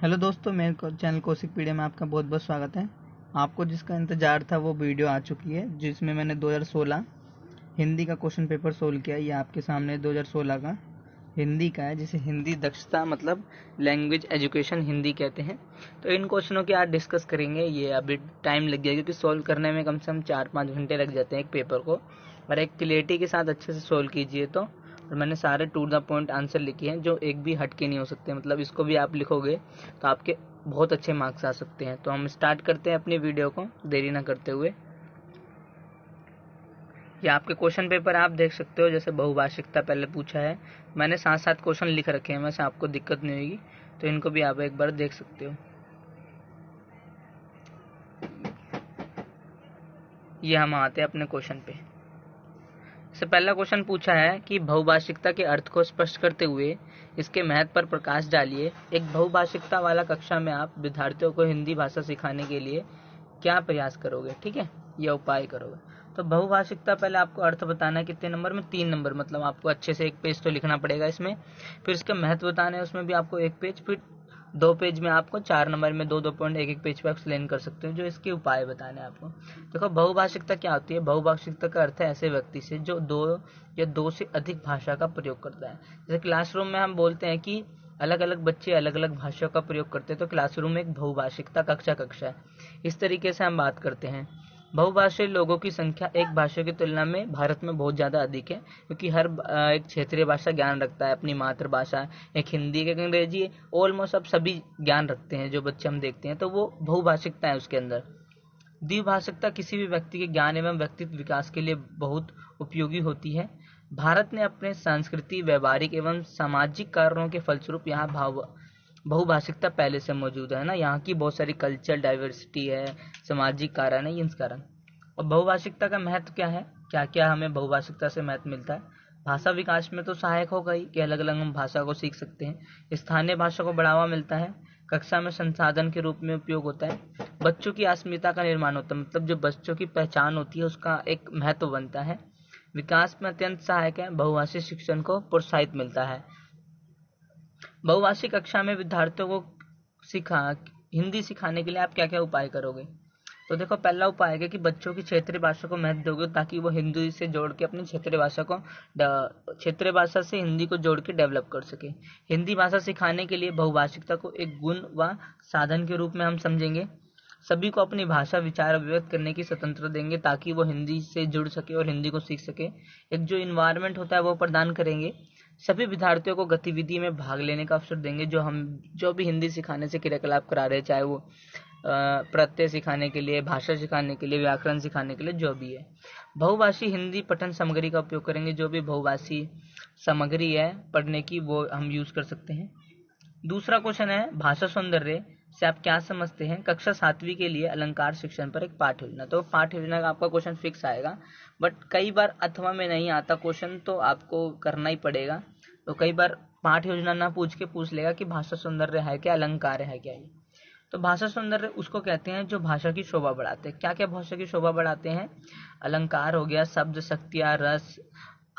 Hello दोस्तों, मेरे channel Kaushik पीडिया में आपका बहुत बहुत स्वागत है। आपको जिसका इंतज़ार था वो वीडियो आ चुकी है, जिसमें मैंने 2016 हिंदी का क्वेश्चन पेपर सोल्व किया। ये आपके सामने 2016 का हिंदी का है, जिसे हिंदी दक्षता मतलब लैंग्वेज एजुकेशन हिंदी कहते हैं। तो इन क्वेश्चनों की आज डिस्कस करेंगे। ये अभी टाइम लग गया क्योंकि सोल्व करने में कम से कम 4-5 घंटे लग जाते हैं एक पेपर को, और एक क्लियरिटी के साथ अच्छे से सोल्व कीजिए तो। और मैंने सारे टू द पॉइंट आंसर लिखे हैं जो एक भी हटके नहीं हो सकते, मतलब इसको भी आप लिखोगे तो आपके बहुत अच्छे मार्क्स आ सकते हैं। तो हम स्टार्ट करते हैं अपनी वीडियो को देरी ना करते हुए। ये आपके क्वेश्चन पेपर आप देख सकते हो, जैसे बहुभाषिकता पहले पूछा है। मैंने 7-7 क्वेश्चन लिख रखे हैं, वैसे आपको दिक्कत नहीं होगी, तो इनको भी आप एक बार देख सकते हो। ये हम आते हैं अपने क्वेश्चन पे। इससे पहला क्वेश्चन पूछा है कि बहुभाषिकता के अर्थ को स्पष्ट करते हुए इसके महत्व पर प्रकाश डालिए। एक बहुभाषिकता वाला कक्षा में आप विद्यार्थियों को हिंदी भाषा सिखाने के लिए क्या प्रयास करोगे, ठीक है, या उपाय करोगे। तो बहुभाषिकता पहले आपको अर्थ बताना है, कितने नंबर में, 3 नंबर, मतलब आपको अच्छे से एक पेज तो लिखना पड़ेगा इसमें। फिर इसका महत्व बताना है, उसमें भी आपको एक पेज, फिर 2 पेज में आपको 4 नंबर में 2-2 पॉइंट एक एक पेज पे एक्सप्लेन कर सकते हो, जो इसके उपाय बताने हैं आपको। देखो, बहुभाषिकता क्या होती है। बहुभाषिकता का अर्थ है ऐसे व्यक्ति से जो 2 या 2 से अधिक भाषा का प्रयोग करता है। जैसे क्लासरूम में हम बोलते हैं कि अलग अलग बच्चे अलग अलग भाषाओं का प्रयोग करते हैं, तो क्लासरूम में एक बहुभाषिकता कक्षा है। इस तरीके से हम बात करते हैं। बहुभाषी लोगों की संख्या एक भाषा की तुलना में भारत में बहुत ज़्यादा अधिक है, क्योंकि हर एक क्षेत्रीय भाषा ज्ञान रखता है, अपनी मातृभाषा, एक हिंदी, एक अंग्रेजी, ऑलमोस्ट अब सभी ज्ञान रखते हैं जो बच्चे हम देखते हैं, तो वो बहुभाषिकता है उसके अंदर। द्विभाषिकता किसी भी व्यक्ति के ज्ञान एवं व्यक्तित्व विकास के लिए बहुत उपयोगी होती है। भारत ने अपने सांस्कृतिक, व्यवहारिक एवं सामाजिक कारणों के फलस्वरूप यहाँ बहुभाषिकता पहले से मौजूद है ना। यहाँ की बहुत सारी कल्चरल डाइवर्सिटी है, सामाजिक कारण है, इस कारण। और बहुभाषिकता का महत्व क्या है, क्या क्या हमें बहुभाषिकता से महत्व मिलता है। भाषा विकास में तो सहायक होगा ही कि अलग अलग हम भाषा को सीख सकते हैं। स्थानीय भाषा को बढ़ावा मिलता है। कक्षा में संसाधन के रूप में उपयोग होता है। बच्चों की अस्मिता का निर्माण होता है, मतलब जो बच्चों की पहचान होती है उसका एक महत्व बनता है। विकास में अत्यंत सहायक है। बहुभाषी शिक्षण को प्रोत्साहित मिलता है। बहुभाषी कक्षा में विद्यार्थियों को हिंदी सिखाने के लिए आप क्या क्या उपाय करोगे। तो देखो, पहला उपाय है कि बच्चों की क्षेत्रीय भाषा को महत्व दोगे, ताकि वो हिंदी से जोड़ के अपनी क्षेत्रीय भाषा से हिंदी को जोड़ के डेवलप कर सके। हिंदी भाषा सिखाने के लिए बहुभाषिकता को एक गुण व साधन के रूप में हम समझेंगे। सभी को अपनी भाषा विचार अभिव्यक्त करने की स्वतंत्रता देंगे, ताकि वो हिंदी से जुड़ सके और हिंदी को सीख सके। एक जो इन्वायरमेंट होता है वो प्रदान करेंगे। सभी विद्यार्थियों को गतिविधि में भाग लेने का अवसर देंगे। जो भी हिंदी सिखाने से क्रियाकलाप करा रहे, चाहे वो प्रत्यय सिखाने के लिए, भाषा सिखाने के लिए, व्याकरण सिखाने के लिए, जो भी है। बहुभाषी हिंदी पठन सामग्री का उपयोग करेंगे। जो भी बहुभाषी सामग्री है पढ़ने की, वो हम यूज कर सकते हैं। दूसरा क्वेश्चन है, भाषा सौंदर्य से आप क्या समझते हैं। कक्षा 7वीं के लिए अलंकार शिक्षण पर एक पाठ योजना। तो पाठ योजना का आपका क्वेश्चन फिक्स आएगा, बट कई बार अथवा में नहीं आता क्वेश्चन, तो आपको करना ही पड़ेगा। तो कई बार पाठ योजना ना पूछ के पूछ लेगा कि भाषा सौंदर्य है क्या, अलंकार है क्या। ये तो भाषा सौंदर्य उसको कहते हैं जो भाषा की शोभा बढ़ाते हैं। क्या क्या भाषा की शोभा बढ़ाते हैं। अलंकार हो गया, शब्द शक्तियाँ, रस।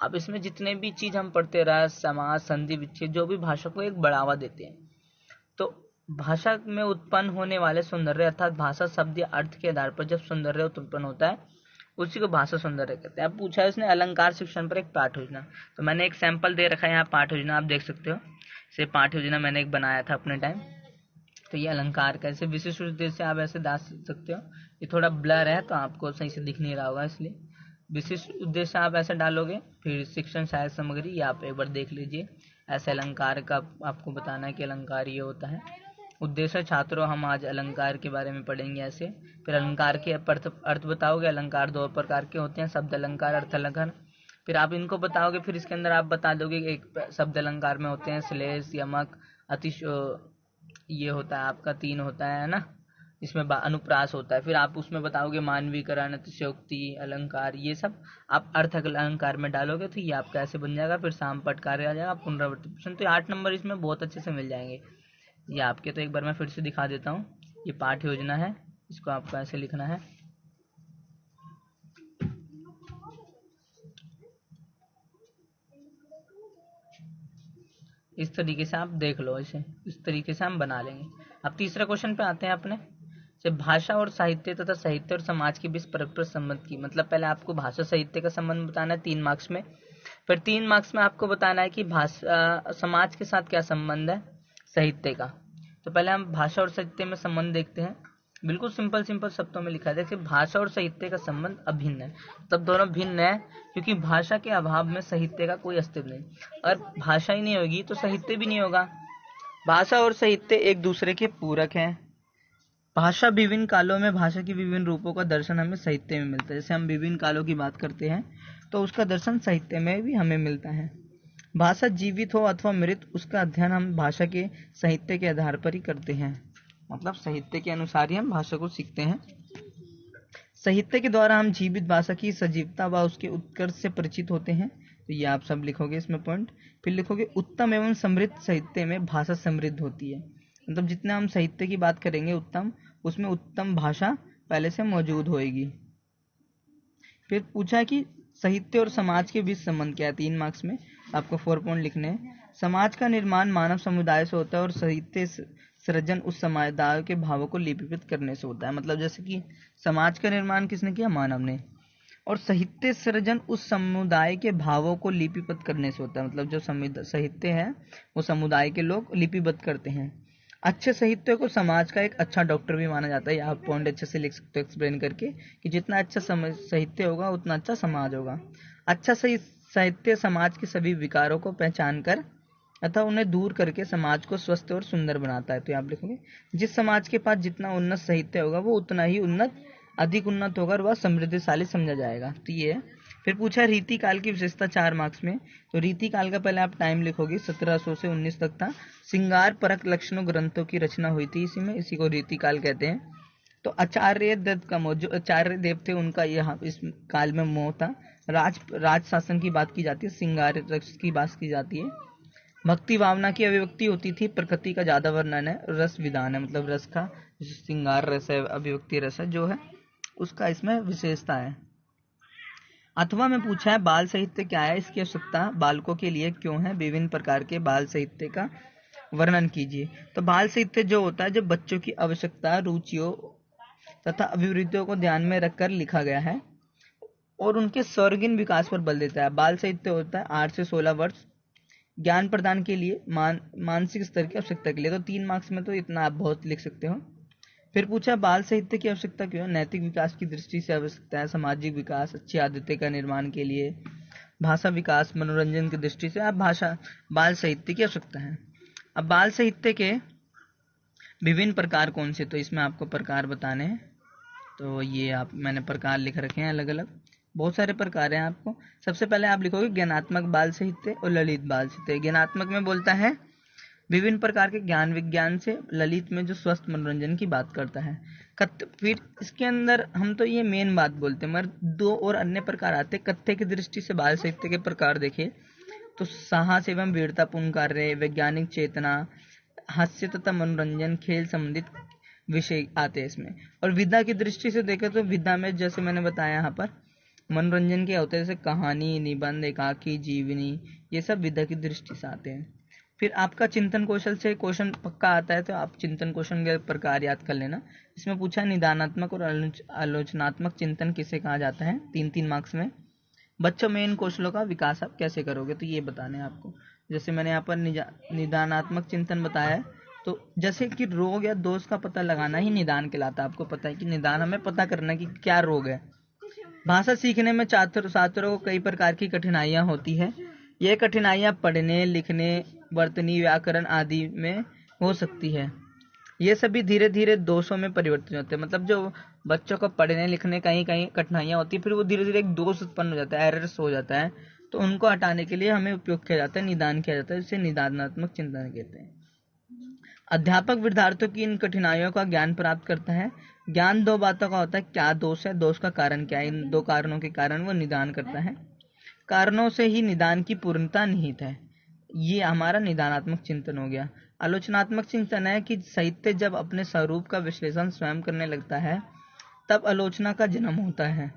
अब इसमें जितने भी चीज हम पढ़ते हैं, रस, समास, संधि विच्छेद, जो भी भाषा को एक बढ़ावा देते हैं। तो भाषा में उत्पन्न होने वाले सौंदर्य, अर्थात भाषा शब्द या अर्थ के आधार पर जब सौंदर्य उत्पन्न होता है, उसी को भाषा सौंदर्य कहते हैं। अब पूछा है इसने अलंकार शिक्षण पर एक पाठ योजना। तो मैंने एक सैंपल दे रखा है यहाँ पाठ योजना, आप देख सकते हो। इसे पाठ योजना मैंने एक बनाया था अपने टाइम। तो ये अलंकार का ऐसे विशिष्ट उद्देश्य से आप ऐसे डाल सकते हो। ये थोड़ा ब्लर है तो आपको सही से दिख नहीं रहा होगा, इसलिए विशिष्ट उद्देश्य आप ऐसे डालोगे। फिर शिक्षण सहायक सामग्री, ये आप एक बार देख लीजिए। ऐसे अलंकार का आपको बताना है कि अलंकार ये होता है। उद्देश्य, छात्रों हम आज अलंकार के बारे में पढ़ेंगे ऐसे। फिर अलंकार के अर्थ बताओगे। अलंकार 2 प्रकार के होते हैं, शब्द अलंकार, अर्थ अलंकार। फिर आप इनको बताओगे। फिर इसके अंदर आप बता दोगे एक शब्द अलंकार में होते हैं श्लेष, यमक, अतिश, ये होता है आपका 3 होता है ना, इसमें अनुप्रास होता है। फिर आप उसमें बताओगे मानवीकरण, अतिशयोक्ति, अलंकार, ये सब आप अर्थ अलंकार में डालोगे, तो ये आपका ऐसे बन जाएगा। फिर सामपट कार्य आ जाएगा, पुनरावृत्ति प्रश्न। तो 8 नंबर इसमें बहुत अच्छे से मिल जाएंगे ये आपके। तो एक बार मैं फिर से दिखा देता हूँ। ये पाठ योजना है, इसको आपको ऐसे लिखना है। इस तरीके से आप देख लो, इसे इस तरीके से हम बना लेंगे। अब तीसरे क्वेश्चन पे आते हैं अपने। जब भाषा और साहित्य तथा साहित्य और समाज के बीच परस्पर संबंध की, मतलब पहले आपको भाषा साहित्य का संबंध बताना है 3 मार्क्स में, फिर 3 मार्क्स में आपको बताना है कि भाषा समाज के साथ क्या संबंध है साहित्य का। तो पहले हम भाषा और साहित्य में संबंध देखते हैं। बिल्कुल सिंपल शब्दों में लिखा है, देखिए भाषा और साहित्य का संबंध अभिन्न है। तब दोनों भिन्न है क्योंकि भाषा के अभाव में साहित्य का कोई अस्तित्व नहीं, और भाषा ही नहीं होगी तो साहित्य भी नहीं होगा। भाषा और साहित्य एक दूसरे के पूरक हैं। भाषा विभिन्न कालों में भाषा की विभिन्न रूपों का दर्शन हमें साहित्य में मिलता है। जैसे हम विभिन्न कालों की बात करते हैं तो उसका दर्शन साहित्य में भी हमें मिलता है। भाषा जीवित हो अथवा मृत, उसका अध्ययन हम भाषा के साहित्य के आधार पर ही करते हैं, मतलब साहित्य के अनुसार ही हम भाषा को सीखते हैं। साहित्य के द्वारा हम जीवित भाषा की सजीवता व उसके उत्कर्ष से परिचित होते हैं। तो ये आप सब लिखोगे इसमें पॉइंट। फिर लिखोगे उत्तम एवं समृद्ध साहित्य में भाषा समृद्ध होती है, मतलब जितना हम साहित्य की बात करेंगे उत्तम, उसमें उत्तम भाषा पहले से मौजूद होएगी। फिर पूछा है कि साहित्य और समाज के बीच संबंध क्या है। 3 मार्क्स में आपको 4 पॉइंट लिखने हैं। समाज का निर्माण मानव समुदाय से होता है और साहित्य सृजन उस समुदाय के भावों को लिपिबद्ध करने से होता है। मतलब जैसे कि समाज का निर्माण किसने किया, मानव ने, और साहित्य सृजन उस समुदाय के भावों को लिपिबद्ध करने से होता है। मतलब जो साहित्य है वो समुदाय के लोग लिपिबद्ध करते हैं। अच्छे साहित्य को समाज का एक अच्छा डॉक्टर भी माना जाता है। आप पॉइंट अच्छे से लिख सकते हो एक्सप्लेन करके कि जितना अच्छा साहित्य होगा उतना अच्छा समाज होगा। अच्छा साहित्य समाज के सभी विकारों को पहचान कर अतः उन्हें दूर करके समाज को स्वस्थ और सुंदर बनाता है। तो आप लिखोगे जिस समाज के पास जितना उन्नत साहित्य होगा वो उतना ही अधिक उन्नत होगा और वह समृद्धशाली समझा जाएगा। तो ये है। फिर पूछा रीति काल की विशेषता 4 मार्क्स में। तो रीति काल का पहले आप टाइम लिखोगे, 1700 से 19 तक था। श्रृंगार परक लक्षणों ग्रंथों की रचना हुई थी इसी में, इसी को रीति काल कहते हैं। तो आचार्य देव का जो आचार्य देव थे उनका यहाँ इस काल में मोह था। राज शासन की बात की जाती है, श्रृंगार रस की बात की जाती है। भक्ति भावना की अभिव्यक्ति होती थी, प्रकृति का ज्यादा वर्णन है, रस विधान है, मतलब रस का श्रृंगार रस है, अभिव्यक्ति रस है जो है उसका इसमें विशेषता है। अथवा में पूछा है बाल साहित्य क्या है, इसकी आवश्यकता बालकों के लिए क्यों है, विभिन्न प्रकार के बाल साहित्य का वर्णन कीजिए। तो बाल साहित्य जो होता है जो बच्चों की आवश्यकता, रुचियों तथा अभिवृद्धियों को ध्यान में रखकर लिखा गया है और उनके सर्वांगीण विकास पर बल देता है। बाल साहित्य होता है 8 से 16 वर्ष, ज्ञान प्रदान के लिए, मानसिक स्तर की आवश्यकता के लिए। तो 3 मार्क्स में तो इतना आप बहुत लिख सकते हो। फिर पूछा बाल साहित्य की आवश्यकता क्यों, नैतिक विकास की दृष्टि से आवश्यकता है, सामाजिक विकास, अच्छी आदतें का निर्माण के लिए, भाषा विकास, मनोरंजन की दृष्टि से आप बाल साहित्य की आवश्यकता है। अब बाल साहित्य के विभिन्न प्रकार कौन से, तो इसमें आपको प्रकार बताने हैं। तो ये मैंने प्रकार लिख रखे हैं अलग अलग, बहुत सारे प्रकार हैं आपको। सबसे पहले आप लिखोगे ज्ञानात्मक बाल साहित्य और ललित बाल साहित्य। ज्ञानात्मक में बोलता है विभिन्न प्रकार के ज्ञान विज्ञान से, ललित में जो स्वस्थ मनोरंजन की बात करता है। फिर इसके अंदर हम तो ये मेन बात बोलते हैं, मगर 2 और अन्य प्रकार आते हैं। कथ्य की दृष्टि से बाल साहित्य के प्रकार देखे तो साहस एवं वीरतापूर्ण कार्य, वैज्ञानिक चेतना, हास्य तथा मनोरंजन, खेल संबंधित विषय आते हैं इसमें। और विधा की दृष्टि से देखें तो विधा में जैसे मैंने बताया यहाँ पर मनोरंजन के होते हैं, जैसे कहानी, निबंध, एकाकी, जीवनी, ये सब विधा की दृष्टि से आते हैं। फिर आपका चिंतन कौशल से क्वेश्चन पक्का आता है तो आप चिंतन कौशल के प्रकार याद कर लेना। इसमें पूछा निदानात्मक और आलोचनात्मक चिंतन किसे कहा जाता है, 3-3 मार्क्स में। बच्चों में इन कौशलों का विकास आप कैसे करोगे, तो ये बताने हैं आपको। जैसे मैंने यहाँ पर निदानात्मक चिंतन बताया है, तो जैसे कि रोग या दोष का पता लगाना ही निदान कहलाता है। आपको पता है कि निदान हमें पता करना कि क्या रोग है। भाषा सीखने में छात्रों को कई प्रकार की कठिनाइयां होती है। ये कठिनाइयां पढ़ने, लिखने, वर्तनी, व्याकरण आदि में हो सकती है। ये सभी धीरे धीरे दोषों में परिवर्तित होते हैं। मतलब जो बच्चों को पढ़ने लिखने कहीं कहीं कठिनाइयां होती है, फिर वो धीरे धीरे एक दोष उत्पन्न हो जाता है, एरर्स हो जाता है, तो उनको हटाने के लिए हमें उपयोग किया जाता है, निदान किया जाता है, जिसे निदानात्मक चिंतन कहते हैं। अध्यापक विद्यार्थियों की इन कठिनाइयों का ज्ञान प्राप्त करता है। ज्ञान 2 बातों का होता है, क्या दोष है, दोष का कारण क्या है, इन 2 कारणों के कारण वो निदान करता है। कारणों से ही निदान की पूर्णता निहित है। ये हमारा निदानात्मक चिंतन हो गया। आलोचनात्मक चिंतन है कि साहित्य जब अपने स्वरूप का विश्लेषण स्वयं करने लगता है तब आलोचना का जन्म होता है।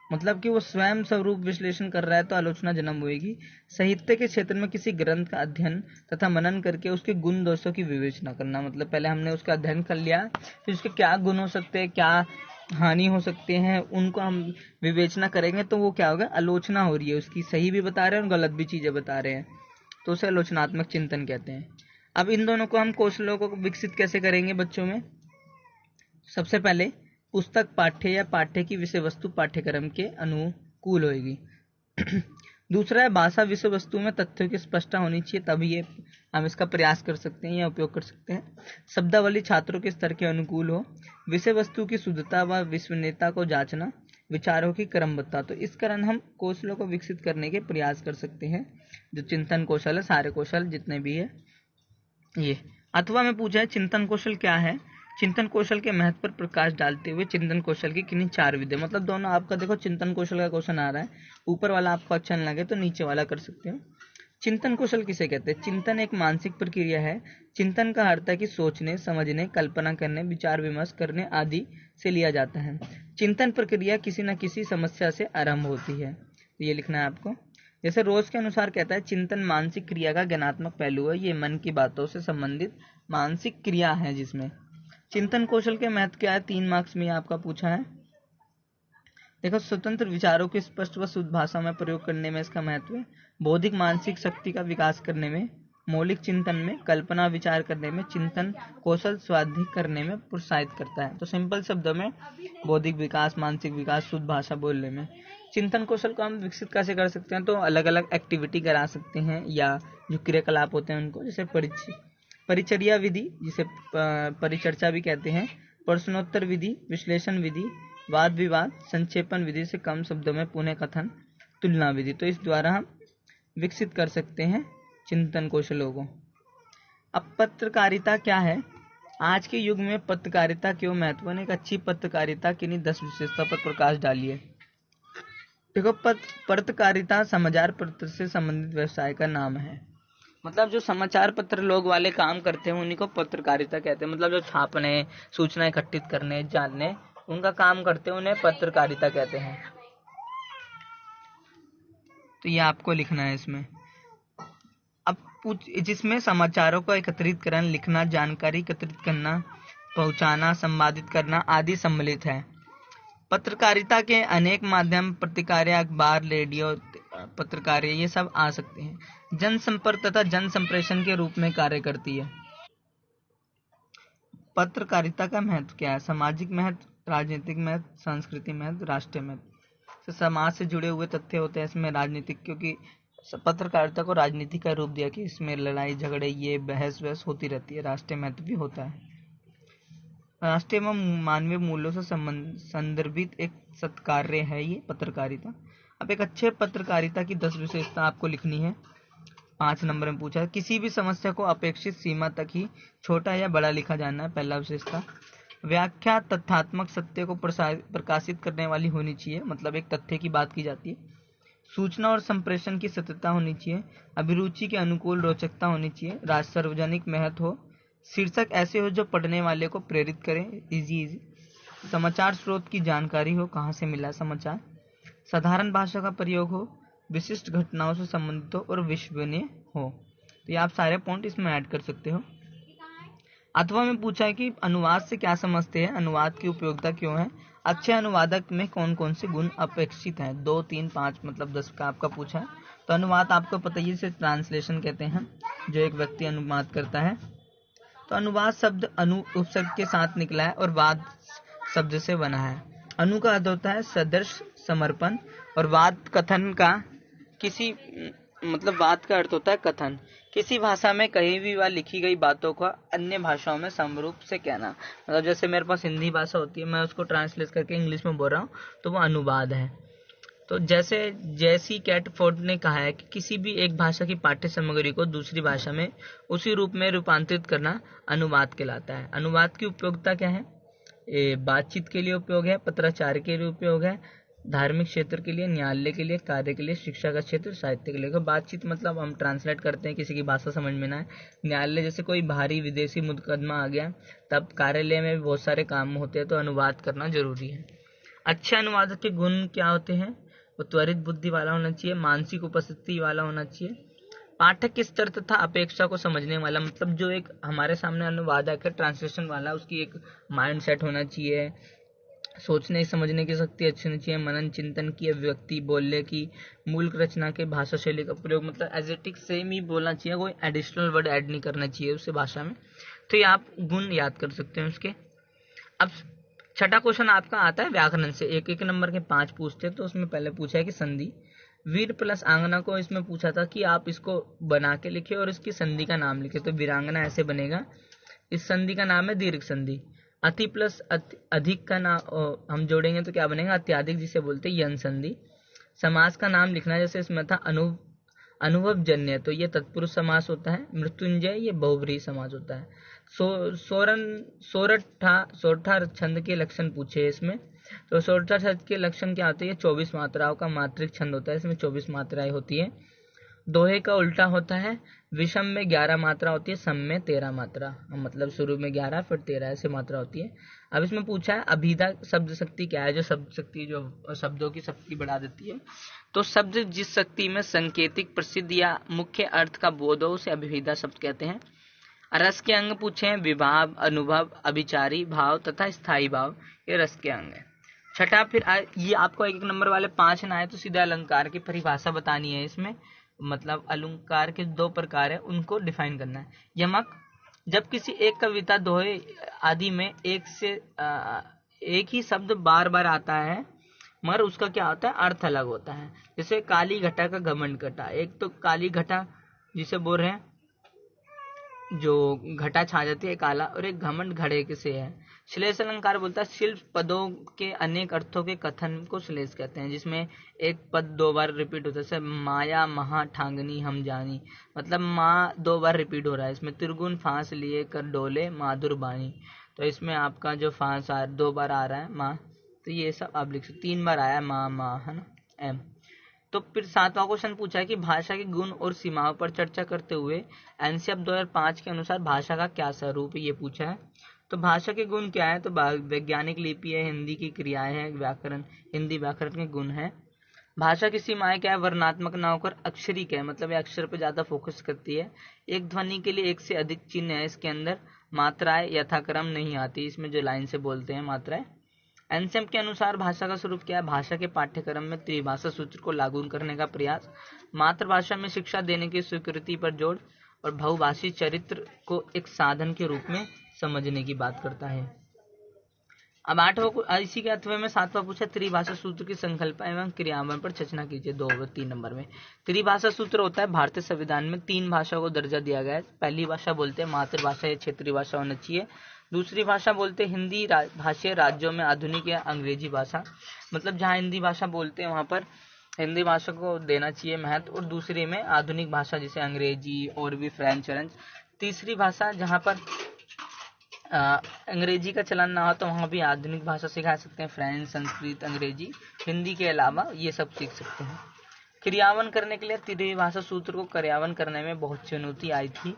मतलब कि वो स्वयं स्वरूप विश्लेषण कर रहा है तो आलोचना जन्म होगी। साहित्य के क्षेत्र में किसी ग्रंथ का अध्ययन तथा मनन करके उसके गुण दोषों की विवेचना करना, मतलब पहले हमने उसका अध्ययन कर लिया, फिर उसके क्या गुण हो सकते हैं, क्या हानि हो सकते हैं, उनको हम विवेचना करेंगे तो वो क्या होगा, आलोचना हो रही है उसकी, सही भी बता रहे हैं और गलत भी चीजें बता रहे हैं, तो उसे आलोचनात्मक चिंतन कहते हैं। अब इन दोनों को हम कौशलों को विकसित कैसे करेंगे बच्चों में? सबसे पहले पुस्तक पाठ्य या पाठ्य की विषय वस्तु पाठ्यक्रम के अनुकूल होगी। दूसरा है भाषा विषय वस्तु में तथ्यों की स्पष्टता होनी चाहिए, तभी ये हम इसका प्रयास कर सकते हैं या उपयोग कर सकते हैं। शब्दावली छात्रों के स्तर के अनुकूल हो। विषय वस्तु की शुद्धता व विश्वसनीयता को जांचना। विचारों की क्रमबद्धता। तो इस कारण हम कौशलों को विकसित करने के प्रयास कर सकते हैं, जो चिंतन कौशल है, सारे कौशल जितने भी है ये। अथवा में पूछा है चिंतन कौशल क्या है। चिंतन कौशल के महत्व पर प्रकाश डालते हुए चिंतन कौशल की किन्हीं 4 विधियां, मतलब दोनों आपका देखो चिंतन कौशल का क्वेश्चन आ रहा है, ऊपर वाला आपको अच्छा नहीं लगे तो नीचे वाला कर सकते हो। चिंतन कौशल किसे कहते हैं? चिंतन एक मानसिक प्रक्रिया है। चिंतन का अर्थ है कि सोचने, समझने, कल्पना करने, विचार विमर्श करने आदि से लिया जाता है। चिंतन प्रक्रिया किसी न किसी समस्या से आरंभ होती है, तो ये लिखना है आपको। जैसे रोज के अनुसार कहता है चिंतन मानसिक क्रिया का ज्ञानात्मक पहलू है, ये मन की बातों से संबंधित मानसिक क्रिया है जिसमें चिंतन कौशल के महत्व क्या है, 3 मार्क्स में आपका पूछा है। देखो, स्वतंत्र विचारों की स्पष्ट व शुद्ध भाषा में प्रयोग करने में इसका महत्व है। बौद्धिक मानसिक शक्ति का विकास करने में, मौलिक चिंतन में, कल्पना विचार करने में, चिंतन कौशल स्वाध्याय करने में प्रोत्साहित करता है। तो सिंपल शब्दों में बौद्धिक विकास, मानसिक विकास, शुद्ध भाषा बोलने में। चिंतन कौशल को हम विकसित कैसे कर सकते हैं? तो अलग अलग एक्टिविटी करा सकते हैं, या जो क्रियाकलाप होते हैं उनको, जैसे परिचर्या विधि, जिसे परिचर्चा भी कहते हैं, प्रश्नोत्तर विधि, विश्लेषण विधि, वाद विवाद, संक्षेपण विधि से कम शब्दों में पुनः कथन, तुलना विधि। तो इस द्वारा हम विकसित कर सकते हैं चिंतन कौशलों को। अब पत्रकारिता क्या है? आज के युग में पत्रकारिता क्यों महत्वपूर्ण? एक अच्छी पत्रकारिता किन्हीं 10 विशेषता पर प्रकाश डालिए। देखो, पत्रकारिता समाचार पत्र से संबंधित व्यवसाय का नाम है। मतलब जो समाचार पत्र लोग वाले काम करते हैं उन्हीं को पत्रकारिता कहते हैं। मतलब जो छापने, सूचना इकट्ठित करने, जानने, उनका काम करते हैं, उन्हें पत्रकारिता कहते हैं। तो ये आपको लिखना है इसमें। अब जिसमें समाचारों को एकत्रित करना, लिखना, जानकारी एकत्रित करना, पहुंचाना, संपादित करना आदि सम्मिलित है। पत्रकारिता के अनेक माध्यम, पत्रिकारिता, अखबार, रेडियो, पत्रकारिता, ये सब आ सकते हैं। जनसंपर्क तथा जन संप्रेषण के रूप में कार्य करती है। पत्रकारिता का महत्व क्या है? सामाजिक महत्व, राजनीतिक महत्व, सांस्कृतिक महत्व, राष्ट्रीय महत्व। समाज से जुड़े हुए तथ्य होते हैं इसमें। राजनीतिक, क्योंकि पत्रकारिता को राजनीति का रूप दिया कि इसमें लड़ाई झगड़े, ये बहस वहस होती रहती है। राष्ट्रीय महत्व भी होता है। राष्ट्रीय एवं मानवीय मूल्यों से संदर्भित एक सत्कार्य है ये पत्रकारिता। अब एक अच्छे पत्रकारिता की 10 विशेषता आपको लिखनी है। 5 नंबर में पूछा है। किसी भी समस्या को अपेक्षित सीमा तक ही छोटा या बड़ा लिखा जाना है, पहला विशेषता। व्याख्या तथ्यात्मक सत्य को प्रकाशित करने वाली होनी चाहिए, मतलब एक तथ्य की बात की जाती है। सूचना और संप्रेषण की सत्यता होनी चाहिए। अभिरुचि के अनुकूल रोचकता होनी चाहिए। सार्वजनिक महत्व हो। शीर्षक ऐसे हो जो पढ़ने वाले को प्रेरित करें, इजी। समाचार स्रोत की जानकारी हो, कहाँ से मिला समाचार। साधारण भाषा का प्रयोग हो, विशिष्ट घटनाओं से संबंधित हो और विश्वसनीय हो। तो ये आप सारे पॉइंट इसमें ऐड कर सकते हो। अथवा में पूछा है कि अनुवाद से क्या समझते हैं, अनुवाद की उपयोगिता क्यों है, अच्छे अनुवादक में कौन कौन से गुण अपेक्षित हैं। 2, 3, 5 मतलब 10 का आपका पूछा है। तो अनुवाद आपको पता ही, इसे ट्रांसलेशन कहते हैं, जो एक व्यक्ति अनुवाद करता है। तो अनुवाद शब्द अनु उपशब्द के साथ निकला है और वाद शब्द से बना है। अनु का अर्थ होता है सदृश, समर्पण, और वाद कथन का किसी, मतलब वाद का अर्थ होता है कथन, किसी भाषा में कही भी व लिखी गई बातों को अन्य भाषाओं में समरूप से कहना। मतलब जैसे मेरे पास हिंदी भाषा होती है, मैं उसको ट्रांसलेट करके इंग्लिश में बोल रहा हूँ, तो वो अनुवाद है। तो जैसे जेसी कैटफोर्ड ने कहा है कि किसी भी एक भाषा की पाठ्य सामग्री को दूसरी भाषा में उसी रूप में रूपांतरित करना अनुवाद कहलाता है। अनुवाद की उपयोगिता क्या है? बातचीत के लिए उपयोग है, पत्राचार के लिए उपयोग है, धार्मिक क्षेत्र के लिए, न्यायालय के लिए, कार्य के लिए, शिक्षा का क्षेत्र, साहित्य के लिए। बातचीत मतलब हम ट्रांसलेट करते हैं, किसी की भाषा समझ में ना आए। न्यायालय, जैसे कोई भारी विदेशी मुकदमा आ गया, तब कार्यालय में भी बहुत सारे काम होते हैं, तो अनुवाद करना जरूरी है। अच्छे अनुवादक के गुण क्या होते हैं? वो त्वरित बुद्धि वाला होना चाहिए, मानसिक उपस्थिति वाला होना चाहिए, पाठक के स्तर तथा अपेक्षा को समझने वाला, मतलब जो एक हमारे सामने अनुवादक है ट्रांसलेशन वाला, उसकी एक माइंड सेट होना चाहिए, सोचने समझने की शक्ति अच्छी होनी चाहिए, मनन चिंतन की, अभिव्यक्ति, बोलने की, मूल रचना के भाषा शैली का प्रयोग, मतलब एज इट इज सेम ही बोलना चाहिए, कोई एडिशनल वर्ड ऐड नहीं करना चाहिए उससे भाषा में। तो ये आप गुण याद कर सकते हैं उसके। अब छठा क्वेश्चन आपका आता है व्याकरण से, एक एक नंबर के 5 पूछते हैं। तो उसमें पहले पूछा है कि संधि, वीर प्लस आंगना को इसमें पूछा था कि आप इसको बना के लिखे और इसकी संधि का नाम लिखे। तो वीरांगना ऐसे बनेगा, इस संधि का नाम है दीर्घ संधि। अति प्लस अधिक का नाम हम जोड़ेंगे तो क्या बनेगा? अत्याधिक, जिसे बोलते हैं यन संधि। समास का नाम लिखना, जैसे इसमें था अनुभव जन्य, तो ये तत्पुरुष समास होता है। मृत्युंजय, ये बहुव्रीहि समास होता है। सोरठा छंद के लक्षण पूछे इसमें। तो सोरठा छंद के लक्षण क्या होते हैं? 24 मात्राओं का मात्रिक छंद होता है, इसमें 24 मात्राएं होती है। दोहे का उल्टा होता है, विषम में 11 मात्रा होती है, सम में 13 मात्रा, मतलब शुरू में 11 फिर 13 ऐसे मात्रा होती है। अब इसमें पूछा है अभिधा शब्द शक्ति क्या है? जो शब्द शक्ति जो शब्दों की शक्ति बढ़ा देती है। तो शब्द जिस शक्ति में संकेतिक, प्रसिद्ध या मुख्य अर्थ का बोध हो उसे अभिधा शब्द कहते हैं। रस के अंग पूछे हैं, विभाव, अनुभव, अभिचारी भाव तथा स्थायी भाव, ये रस के अंग है। छठा, फिर ये आपको एक एक नंबर वाले 5 ना आए तो सीधा अलंकार की परिभाषा बतानी है इसमें, मतलब अलंकार के 2 प्रकार है, उनको डिफाइन करना है। यमक, जब किसी एक कविता, दोहे आदि में एक ही शब्द बार बार आता है मगर उसका क्या होता है? अर्थ अलग होता है। जैसे काली घटा का घमंड घटा, एक तो काली घटा जिसे बोल रहे हैं जो घटा छा जाती है काला, और एक घमंड घड़े के से है। श्लेष अलंकार बोलता है शिल्प पदों के अनेक अर्थों के कथन को श्लेष कहते हैं, जिसमें एक पद 2 बार रिपीट होता है। जैसे माया महा ठांगनी हम जानी, मतलब माँ 2 बार रिपीट हो रहा है इसमें। त्रिगुण फांस लिए कर डोले माधुर बानी, तो इसमें आपका जो फांस 2 बार आ रहा है माँ, तो ये सब आप लिख सकते। 3 बार आया माँ माँ, है ना, एम। तो फिर 7वां क्वेश्चन पूछा है कि भाषा के गुण और सीमाओं पर चर्चा करते हुए एनसीएफ 2005 के अनुसार भाषा का क्या स्वरूप है, ये पूछा है। तो भाषा के गुण क्या है? तो वैज्ञानिक लिपि है, हिंदी की क्रियाएं हैं, व्याकरण, हिंदी व्याकरण के गुण है। भाषा की सीमाएं क्या है? वर्णात्मक ना होकर अक्षरिक है, मतलब ये अक्षर पे ज्यादा फोकस करती है। एक ध्वनि के लिए एक से अधिक चिन्ह है इसके अंदर, मात्राएं यथाक्रम नहीं आती इसमें, जो लाइन से बोलते हैं मात्राएं। एनसीएम के अनुसार भाषा का स्वरूप क्या है? भाषा के पाठ्यक्रम में त्रिभाषा सूत्र को लागू करने का प्रयास, मातृभाषा में शिक्षा देने की स्वीकृति पर जोर, और बहुभाषी चरित्र को एक साधन के रूप में समझने की बात करता है। अब 8वां, इसी के अथवे में 7वां पूछा त्रिभाषा सूत्र की संकल्पना एवं क्रियान्वयन पर चर्चा कीजिए। 2 व 3 नंबर में त्रिभाषा सूत्र होता है, भारतीय संविधान में 3 भाषा को दर्जा दिया गया है। पहली भाषा बोलते हैं मातृभाषा या क्षेत्रीय भाषा होना चाहिए। दूसरी भाषा बोलते हैं हिंदी भाषीय राज्यों में आधुनिक या अंग्रेजी भाषा, मतलब जहाँ हिंदी भाषा बोलते हैं वहाँ पर हिंदी भाषा को देना चाहिए महत्व, और दूसरी में आधुनिक भाषा जैसे अंग्रेजी और भी फ्रेंच। तीसरी भाषा जहाँ पर अंग्रेजी का चलन ना हो तो वहाँ भी आधुनिक भाषा सिखा सकते हैं, फ्रेंच, संस्कृत, अंग्रेजी, हिंदी के अलावा ये सब सीख सकते हैं। क्रियान्वयन करने के लिए त्रिभाषा सूत्र को क्रियान्वयन करने में बहुत चुनौती आई थी,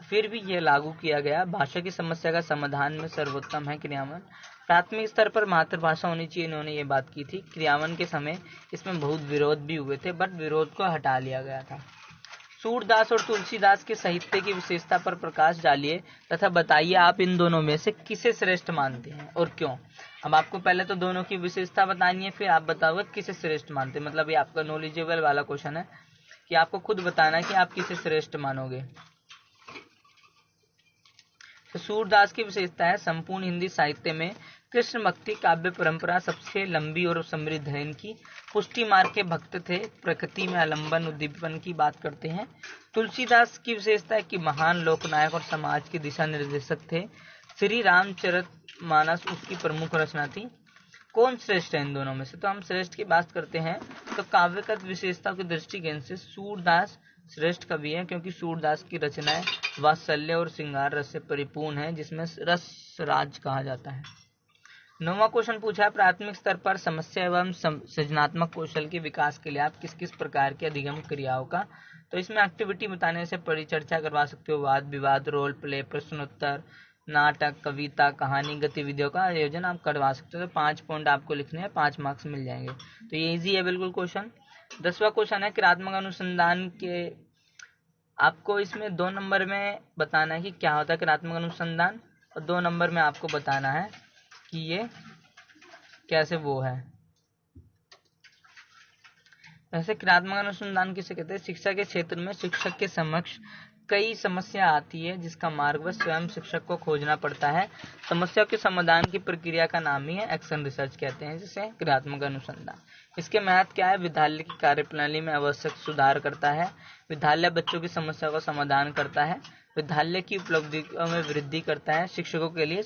फिर भी यह लागू किया गया। भाषा की समस्या का समाधान में सर्वोत्तम है क्रियान्वयन। प्राथमिक स्तर पर मातृभाषा होनी चाहिए, इन्होंने ये बात की थी। क्रियान्वयन के समय इसमें बहुत विरोध भी हुए थे, बट विरोध को हटा लिया गया था। सूरदास और तुलसीदास के साहित्य की विशेषता पर प्रकाश डालिए तथा बताइए आप इन दोनों में से किसे श्रेष्ठ मानते हैं और क्यों। अब आपको पहले तो दोनों की विशेषता बतानी है, फिर आप बताओगे किसे श्रेष्ठ मानते हैं। मतलब ये आपका नॉलेजेबल वाला क्वेश्चन है कि आपको खुद बताना है कि आप किसे श्रेष्ठ मानोगे। तो सूरदास की विशेषता है संपूर्ण हिंदी साहित्य में कृष्ण भक्ति काव्य परंपरा सबसे लंबी और समृद्ध है। इनकी पुष्टि मार्ग के भक्त थे, प्रकृति में आलंबन उद्दीपन की बात करते हैं। तुलसीदास की विशेषता है कि महान लोकनायक और समाज के दिशा निर्देशक थे। श्री रामचरितमानस उसकी प्रमुख रचना थी। कौन श्रेष्ठ है इन दोनों में से? तो हम श्रेष्ठ की बात करते हैं तो काव्यगत विशेषता के दृष्टिकोण से सूरदास श्रेष्ठ कवि है, क्योंकि सूरदास की रचनाएं वात्सल्य और श्रृंगार रस से परिपूर्ण है, जिसमें रस राज कहा जाता है। 9वां क्वेश्चन पूछा है प्राथमिक स्तर पर समस्या एवं सृजनात्मक कौशल के विकास के लिए आप किस किस प्रकार के अधिगम क्रियाओं का, तो इसमें एक्टिविटी बताने से परिचर्चा करवा सकते हो, वाद विवाद, रोल प्ले, प्रश्नोत्तर, नाटक, कविता, कहानी, गतिविधियों का आयोजन आप करवा सकते हो। तो 5 पॉइंट आपको लिखने हैं, 5 मार्क्स मिल जाएंगे। तो ये इजी है बिल्कुल क्वेश्चन। 10वां क्वेश्चन है क्रियात्मक अनुसंधान के, आपको इसमें 2 नंबर में बताना है कि क्या होता है क्रियात्मक अनुसंधान, और 2 नंबर में आपको बताना है कि ये कैसे वो है। वैसे क्रियात्मक अनुसंधान किसे कहते हैं? शिक्षा के क्षेत्र में शिक्षक के समक्ष कई समस्या आती है जिसका मार्ग वह स्वयं शिक्षक को खोजना पड़ता है। समस्या के समाधान की प्रक्रिया का नाम ही है एक्शन रिसर्च कहते हैं, जिसे क्रियात्मक अनुसंधान। इसके महत्व क्या है? विद्यालय की कार्यप्रणाली में आवश्यक सुधार करता है, विद्यालय बच्चों की समस्या का समाधान करता है, विद्यालय की उपलब्धियों में वृद्धि करता है, शिक्षकों के लिए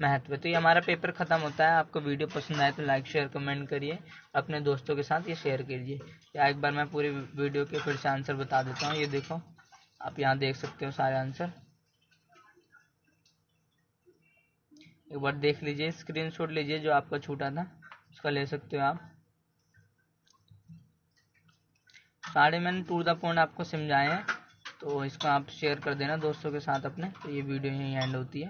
महत्व। तो ये हमारा पेपर खत्म होता है। आपको वीडियो पसंद आए तो लाइक शेयर कमेंट करिए, अपने दोस्तों के साथ ये शेयर कीजिए। या एक बार मैं पूरी वीडियो के फिर से आंसर बता देता हूँ। ये देखो, आप यहाँ देख सकते हो सारे आंसर, एक बार देख लीजिए, स्क्रीनशॉट लीजिए, जो आपका छूटा था उसका ले सकते हो आप। सारे मैंने टू द पॉइंट आपको समझाए हैं, तो इसको आप शेयर कर देना दोस्तों के साथ अपने। तो ये वीडियो यहीं एंड होती है।